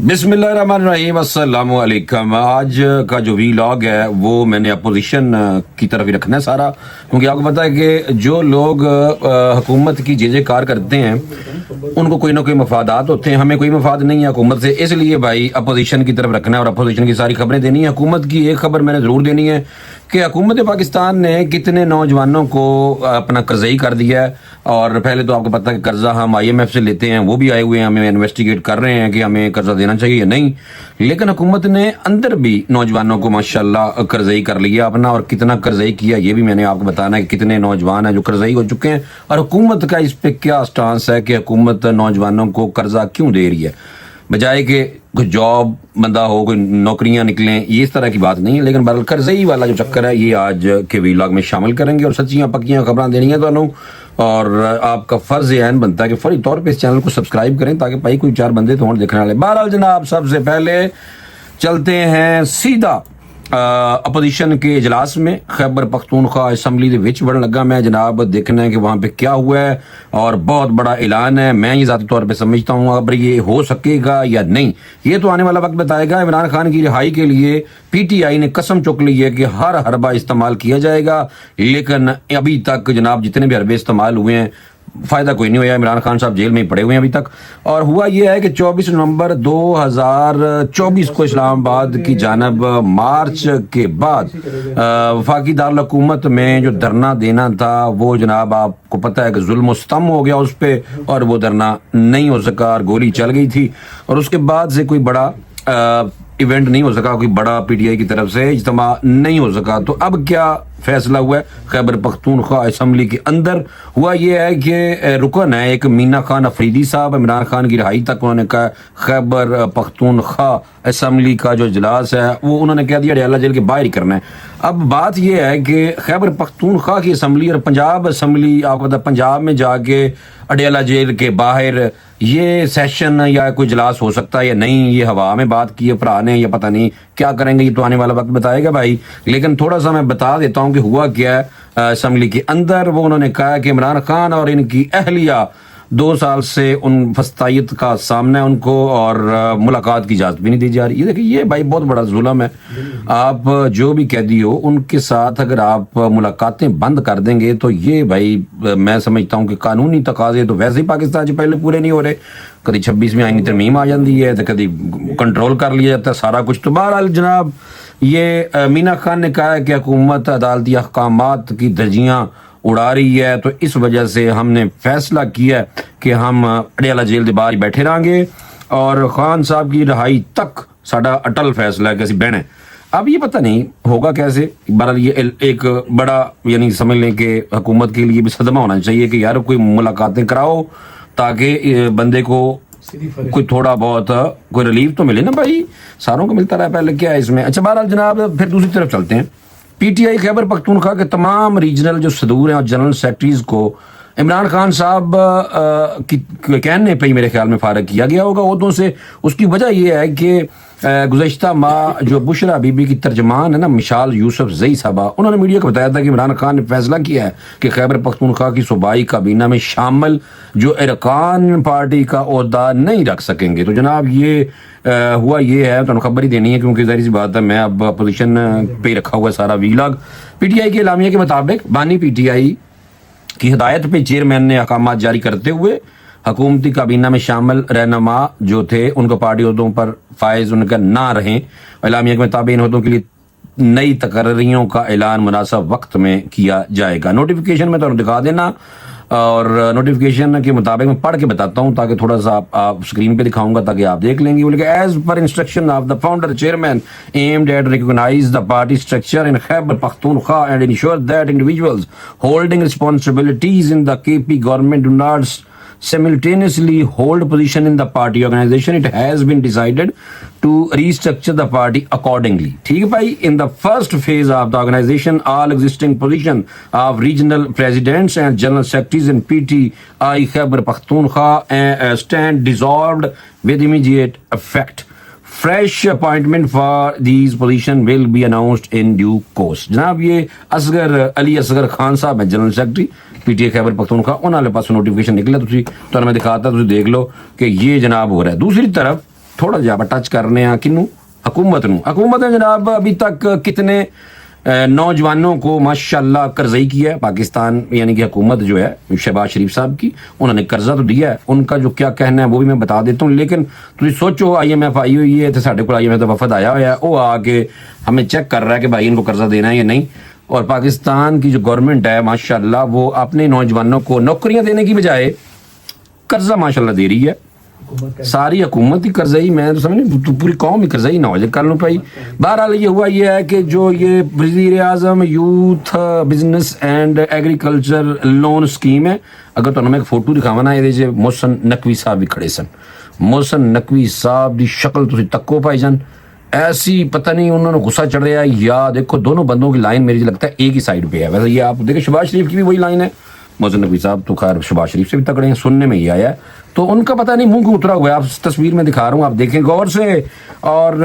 बिस्मिल्लाहिर्रहमानिर्रहीम, अस्सलाम वालेकुम। आज का जो वीलॉग है वो मैंने अपोजिशन की तरफ ही रखना है सारा, क्योंकि आपको पता है कि जो लोग हुकूमत की जे कार करते हैं उनको कोई ना कोई मफादात होते हैं। हमें कोई मफाद नहीं है हुकूमत से, इसलिए भाई अपोजिशन की तरफ रखना है और अपोजिशन की सारी खबरें देनी है। हुकूमत की एक खबर मैंने ज़रूर देनी है कि हुकूमत पाकिस्तान ने कितने नौजवानों को अपना कर्ज़ई कर दिया है। और पहले तो आपको पता है कि कर्जा हम IMF से लेते हैं, वो भी आए हुए हैं, हमें इन्वेस्टिगेट कर रहे हैं कि हमें कर्जा देना चाहिए या नहीं। लेकिन हुकूमत ने अंदर भी नौजवानों को माशाल्लाह कर्ज़ई कर लिया अपना, और कितना कर्ज़ई किया ये भी मैंने आपको बताना है कि कितने नौजवान हैं जो कर्ज़ई हो चुके हैं और हुकूमत का इस पे क्या स्टांस है कि हुकूमत नौजवानों को कर्जा क्यों दे रही है, बजाय कि कोई जॉब बंदा हो, कोई नौकरियां निकलें, ये इस तरह की बात नहीं है। लेकिन बहरहाल कर्ज़ई वाला जो चक्कर है ये आज के वीलॉग में शामिल करेंगे और सच्चियां पक्कियां खबरें देनी है तो। और आपका फर्ज ऐन बनता है कि फौरी तौर पे इस चैनल को सब्सक्राइब करें ताकि भाई कोई चार बंदे तो हों देखने वाले। बहरहाल जनाब, सबसे पहले चलते हैं सीधा अपोजिशन के इजलास में। खैबर पख्तूनख्वा असम्बली दे विच बढ़न लगा मैं जनाब, देखना है कि वहाँ पे क्या हुआ है और बहुत बड़ा ऐलान है। मैं ये ज़ाती तौर पे समझता हूँ अब ये हो सकेगा या नहीं ये तो आने वाला वक्त बताएगा। इमरान खान की रिहाई के लिए PTI ने कसम चुक ली है कि हर हरबा इस्तेमाल किया जाएगा, लेकिन अभी तक जनाब जितने भी हरबे इस्तेमाल हुए हैं फ़ायदा कोई नहीं हुआ। इमरान खान साहब जेल में ही पड़े हुए हैं अभी तक। और हुआ यह है कि 24 नवंबर 2024 को इस्लामाबाद की जानब मार्च के बाद वफाकी दारुल हुकूमत में जो धरना देना था वो जनाब आपको पता है कि जुल्म सितम हो गया उस पर, और वो धरना नहीं हो सका और गोली चल गई थी। और उसके बाद से कोई बड़ा इवेंट नहीं हो सका, कोई बड़ा PTI की तरफ से इज्तिमा नहीं हो सका। तो अब क्या फैसला हुआ है खैबर पख्तूनख्वा असम्बली के अंदर? हुआ ये है कि रुकन है एक मीना खान अफरीदी साहब, इमरान खान की रिहाई तक उन्होंने कहा खैबर पख्तूनख्वा असम्बली का जो इजलास है वो उन्होंने कह दिया अडियाला जेल के बाहर ही करना है। अब बात यह है कि खैबर पख्तूनख्वा की असम्बली और पंजाब असम्बली, आपको पता पंजाब में जाके अडियाला जेल के बाहर ये सेशन या कोई इजलास हो सकता है या नहीं, ये हवा में बात की है भरा ने, या पता नहीं क्या करेंगे, ये तो आने वाला वक्त बताएगा भाई। लेकिन थोड़ा सा मैं बता देता हूँ कि हुआ क्या है असम्बली के अंदर। वो उन्होंने कहा कि इमरान खान और इनकी अहलिया 2 साल से उन फस्तायत का सामना है उनको और मुलाकात की इजाज़त भी नहीं दी जा रही। ये देखिए, ये भाई बहुत बड़ा जुल्म है। आप जो भी कैदी हो उनके साथ अगर आप मुलाकातें बंद कर देंगे तो ये भाई मैं समझता हूँ कि कानूनी तकाजे तो वैसे ही पाकिस्तान से पहले पूरे नहीं हो रहे। कभी 26वीं आईनी तरमीम आ जाती है तो कभी कंट्रोल कर लिया जाता है सारा कुछ। तो बहरहाल जनाब, ये मीना खान ने कहा है कि हुकूमत अदालती अहकामात की धज्जियाँ उड़ा रही है, तो इस वजह से हमने फैसला किया कि हम अडियाला जेल के बाहर ही बैठे रहेंगे और खान साहब की रिहाई तक साडा अटल फैसला है कि असीं बहना है। अब ये पता नहीं होगा कैसे। बहरहाल ये एक बड़ा यानी समझ लें कि हुकूमत के लिए भी सदमा होना चाहिए कि यार कोई मुलाकातें कराओ ताकि बंदे को कोई थोड़ा बहुत कोई रिलीफ तो मिले ना भाई, सारों को मिलता रहा पहले क्या है इसमें। अच्छा बहरहाल जनाब, फिर दूसरी तरफ चलते हैं। PTI खैबर पख्तूनख्वा के तमाम रीजनल जो सदूर हैं और जनरल सेक्रेटरीज को इमरान खान साहब की कहने पे ही मेरे ख्याल में फारग किया गया होगा ओहदों से। उसकी वजह यह है कि गुज़श्ता माह जो बुशरा बीबी की तर्जमान है ना मिशाल यूसुफ जई साहबा, उन्होंने मीडिया को बताया था कि इमरान खान ने फैसला किया है कि खैबर पख्तूनख्वा की सूबाई काबीना में शामिल जो अरकान पार्टी का ओहदा नहीं रख सकेंगे। तो जनाब ये हुआ ये है, तो खबर ही देनी है क्योंकि ज़ाहिर सी बात है मैं अब अपोजिशन पे ही रखा हुआ है सारा वीलॉग। PTI के एलामिया के मुताबिक बानी PTI की हिदायत पे चेयरमैन ने अहकामात जारी करते हुए हुकूमती काबीना में शामिल रहनुमा जो थे उनको पार्टी ओहदों पर फायज उनका ना रहें। एलामिया के मुताबिक इन ओहदों के लिए नई तकर्रियों का ऐलान मुनासिब वक्त में किया जाएगा। नोटिफिकेशन में तो दिखा देना, और नोटिफिकेशन के मुताबिक मैं पढ़ के बताता हूँ ताकि थोड़ा सा आप स्क्रीन पे दिखाऊंगा ताकि आप देख लेंगे। बोले as per instruction of the founder chairman aimed at recognize the party structure in Khyber Pakhtunkhwa and ensure that individuals holding responsibilities in the KP government do not simultaneously hold position in the party organization, it has been decided to restructure the party accordingly. ठीक है भाई, in the first phase of the organization, all existing position of regional presidents and general secretaries in PTI Khyber Pakhtunkhwa stand dissolved with immediate effect. Fresh appointment for these position will be announced in due course. जनाब ये असगर अली असगर खान साहब है general secretary PTI Khyber Pakhtunkhwa, उन्होंने पास notification निकला तो मैं दिखाता तुझे देख लो कि ये जनाब हो रहा है। दूसरी तरफ ਥੋੜਾ ਜਿਹਾ ਆਪਾਂ ਟੱਚ ਕਰਨੇ ਆ ਕਿਨੂੰ हुकूमत ने जनाब अभी तक कितने नौजवानों को माशाल्लाह कर्ज़ई किया है पाकिस्तान यानी कि हुकूमत जो है शहबाज शरीफ साहब की, उन्होंने कर्जा तो दिया है, उनका जो क्या कहना है वो भी मैं बता देता हूँ। लेकिन तुम सोचो IMF आई हुई है तो साढ़े को IMF का वफद आया हुआ है, वो आके हमें चेक कर रहा है कि भाई इनको कर्जा देना है या नहीं। और पाकिस्तान की जो गवर्नमेंट है माशाल्लाह वो अपने नौजवानों को नौकरियां देने की बजाय कर्जा माशाल्लाह दे रही है। सारी हुकूमत ही कर्जई, मैं तो समझ नहीं तो पूरी कौम ही कर्जई ना हो जाए कल पाई। बहरहाल ये हुआ ये है कि जो ये वज़ीर आज़म youth business and agriculture loan scheme है, अगर तो मैं एक फोटो दिखावा ना ये मोहसन नकवी साहब भी खड़े सन, मोहसन नकवी साहब की शक्ल तुम तक्को पाई जान, ऐसी पता नहीं उन्होंने गुस्सा चढ़ रहा है या देखो दोनों बंदों की लाइन मेरी लगता है एक ही साइड पे है। वैसे ये आप देखिए शहबाज शरीफ की भी वही लाइन है, मोहसन नकवी साहब तो खैर शहबाज शरीफ से भी तकड़े हैं, सुनने में ही आया है, तो उनका पता नहीं मुंह को उतरा हुआ है। आप तस्वीर में दिखा रहा हूँ, आप देखें गौर से। और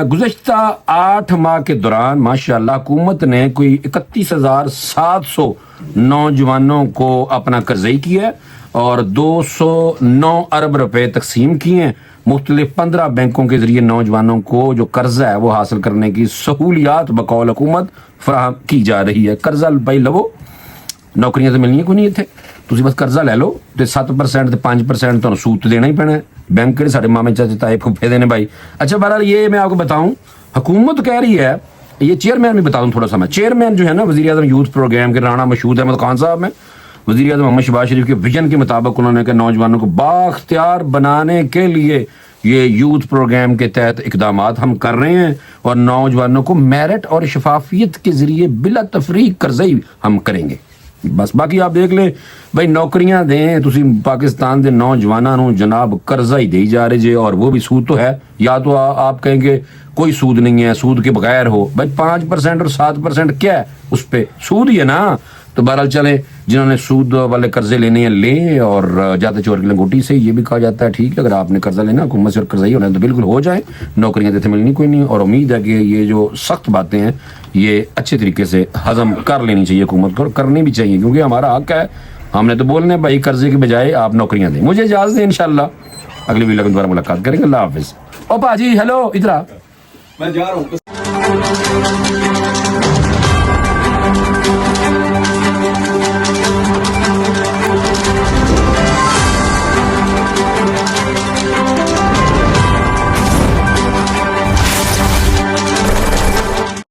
गुज़श्ता 8 माह के दौरान माशाल्लाह हुकूमत ने कोई 31,700 नौजवानों को अपना कर्ज़ई किया है और 209 अरब रुपए तकसीम किए हैं। मुख्तलिफ 15 बैंकों के जरिए नौजवानों को जो कर्जा है वो हासिल करने की सहूलियात बकौल हुकूमत फराहम की जा रही है। कर्जा भाई लवो, नौकरियां तो मिलनी कोई नहीं इतने, ਤੁਸੀਂ बस कर्जा ले लो तो 7% ਤੇ 5% ਤੁਹਾਨੂੰ सूद तो देना ही पैना है। बैंक के सारे मामे चाचे ताए फुफे देने भाई। अच्छा बहरहाल ये मैं आपको बताऊं, हुकूमत कह रही है, ये चेयरमैन भी बता दूं थोड़ा सा मैं, चेयरमैन जो है ना वज़ीर आज़म यूथ प्रोग्राम के राना मशहूद अहमद खान साहब में, वज़ीर आज़म मोहम्मद शहबाज शरीफ के विजन के मुताबिक उन्होंने कहा नौजवानों को बाख्तियार बनाने के लिए ये यूथ प्रोग्राम के तहत इकदामात हम कर रहे हैं और नौजवानों को मेरिट और शफाफियत के जरिए बिला तफरीक कर्ज़ई हम करेंगे। बस बाकी आप देख ले भाई नौकरियां दें तुसी पाकिस्तान के नौजवानों ਨੂੰ जनाब कर्जा ही दे जा रहे जे, और वो भी सूद तो है, या तो आप कहेंगे कोई सूद नहीं है, सूद के बगैर हो भाई 5% और 7% क्या है उस पे सूद ही है ना। तो बहरहाल चले जिन्होंने सूद वाले कर्जे लेने हैं लें, और जाते चोर की लंगोटी से ये भी कहा जाता है ठीक है अगर आपने कर्जा लेना हुकूमत से और कर्जा ही होना है तो बिल्कुल हो जाए, नौकरियां देते मिलनी कोई नहीं। और उम्मीद है कि ये जो सख्त बातें हैं ये अच्छे तरीके से हजम कर लेनी चाहिए हुकूमत को, करनी भी चाहिए क्योंकि हमारा हक है, हमने तो बोलना है भाई कर्जे के बजाय आप नौकरियां दें। मुझे इजाजत दें, इंशाल्लाह अगली वीडियो में दोबारा मुलाकात करेंगे। अल्लाह हाफिज। ओ पाजी हेलो इधर आ, मैं जा रहा हूँ।